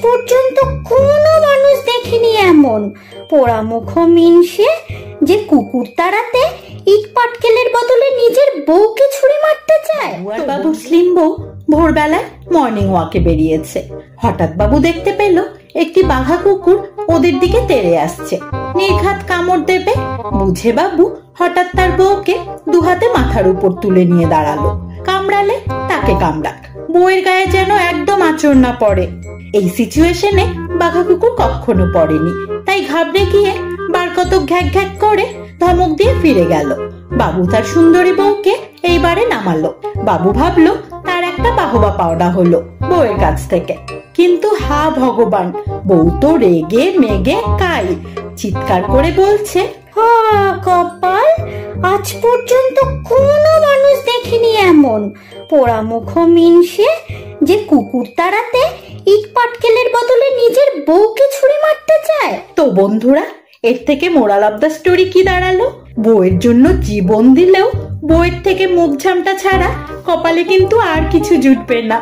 পর্যন্ত কোনো মানুষ দেখেনি এমন পোড়ামুখ মিনসে যে কুকুর তাড়াতে ইট পাটকেলের বদলে নিজের বউকে ছুরি মারতে চায়। বাবু স্লিম বউ ভোরবেলায় মর্নিং ওয়াকে বেরিয়েছে। হঠাৎ বাবু দেখতে পেল একটি বাঘা কুকুর ওদের দিকে তেড়ে আসছে, নির্ঘাত কামড় দেবে বুঝে বাবু হঠাৎ তার বউকে দুহাতে মাথার উপর তুলে নিয়ে দাঁড়ালো। কামড়ালে তাকে কামড়াক, বউয়ের গায়ে যেন একদম আঁচড় না পড়ে। এই সিচুয়েশনে বাঘা কুকুর কখনো পড়েনি, তাই ঘাবড়ে গিয়ে বার কতক ঘ্যাক ঘ্যাক করে ধমক দিয়ে ফিরে গেল। বাবু তার সুন্দরী বউকে এইবারে নামালো। বাবু ভাবলো তার একটা বাহবা পাওনা হলো বউয়ের কাছ থেকে, কিন্তু হা ভগবান, বউ তো রেগে মেগে কাই, চিৎকার করে বলছে, হা কপাল, আজ পর্যন্ত কোনো মানুষ দেখেনি এমন পোড়ামুখ মিনসে যে কুকুর তাড়াতে ইট পাটকেলের বদলে নিজের বউকে ছুরি মারতে চায়। তো বন্ধুরা, এর থেকে মোরাল অফ দ্য স্টোরি কি দাঁড়ালো? বউয়ের জন্য জীবন দিলেও বউয়ের থেকে মুখ ঝামটা ছাড়া কপালে কিন্তু আর কিছু জুটবে না।